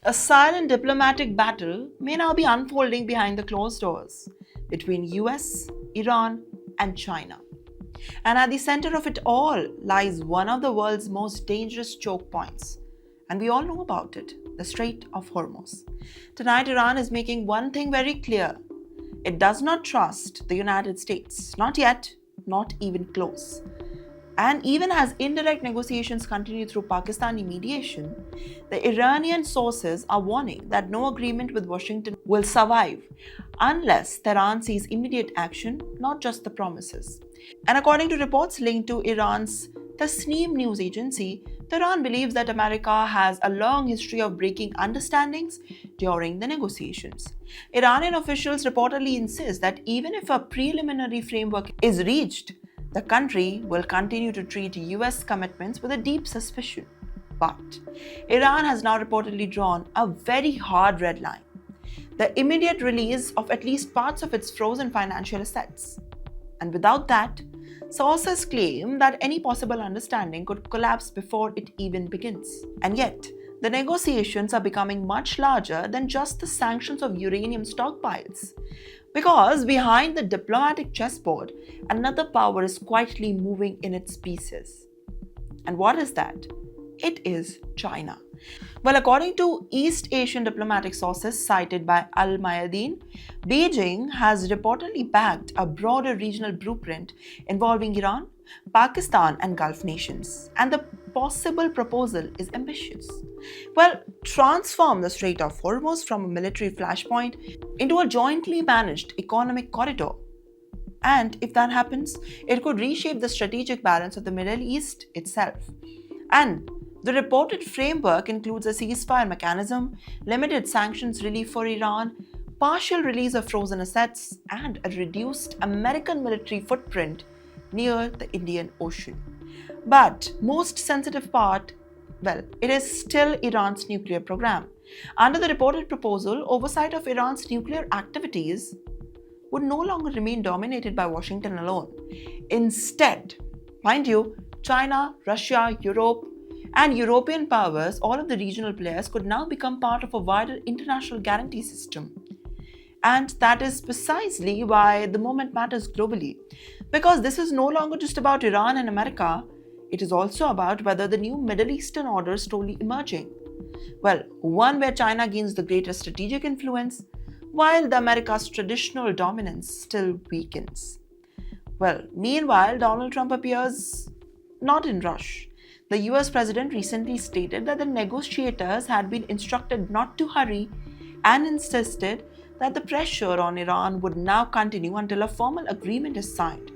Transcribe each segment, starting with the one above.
A silent diplomatic battle may now be unfolding behind the closed doors between US, Iran, and China. And at the center of it all lies one of the world's most dangerous choke points. And we all know about it, the Strait of Hormuz. Tonight, Iran is making one thing very clear. It does not trust the United States. Not yet, not even close. And even as indirect negotiations continue through Pakistani mediation, the Iranian sources are warning that no agreement with Washington will survive unless Tehran sees immediate action, not just the promises. And according to reports linked to Iran's Tasneem news agency, Tehran believes that America has a long history of breaking understandings during the negotiations. Iranian officials reportedly insist that even if a preliminary framework is reached, the country will continue to treat US commitments with a deep suspicion. But Iran has now reportedly drawn a very hard red line: the immediate release of at least parts of its frozen financial assets. And without that, sources claim that any possible understanding could collapse before it even begins. And yet, the negotiations are becoming much larger than just the sanctions of uranium stockpiles. Because behind the diplomatic chessboard, another power is quietly moving in its pieces. And what is that? It is China. Well, according to East Asian diplomatic sources cited by Al Mayadeen, Beijing has reportedly backed a broader regional blueprint involving Iran, Pakistan, and Gulf nations. And the possible proposal is ambitious. Well, transform the Strait of Hormuz from a military flashpoint into a jointly managed economic corridor. And if that happens, it could reshape the strategic balance of the Middle East itself. And the reported framework includes a ceasefire mechanism, limited sanctions relief for Iran, partial release of frozen assets, and a reduced American military footprint near the Indian Ocean. But most sensitive part, well, it is still Iran's nuclear program. Under the reported proposal, oversight of Iran's nuclear activities would no longer remain dominated by Washington alone. Instead, mind you, China, Russia, Europe, and European powers, all of the regional players, could now become part of a wider international guarantee system. And that is precisely why the moment matters globally. Because this is no longer just about Iran and America, it is also about whether the new Middle Eastern order is slowly emerging. Well, one where China gains the greatest strategic influence, while the America's traditional dominance still weakens. Well, meanwhile, Donald Trump appears not in rush. The US president recently stated that the negotiators had been instructed not to hurry and insisted that the pressure on Iran would now continue until a formal agreement is signed.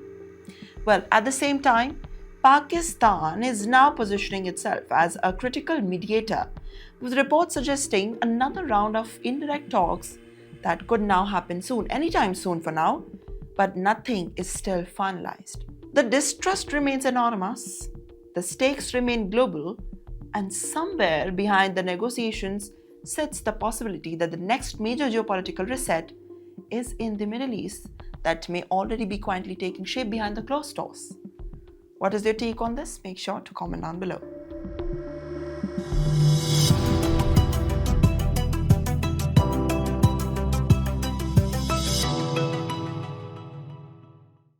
Well, at the same time, Pakistan is now positioning itself as a critical mediator, with reports suggesting another round of indirect talks that could now happen soon, anytime soon for now, but nothing is still finalized. The distrust remains enormous, the stakes remain global, and somewhere behind the negotiations sits the possibility that the next major geopolitical reset is in the Middle East that may already be quietly taking shape behind the closed doors. What is your take on this? Make sure to comment down below.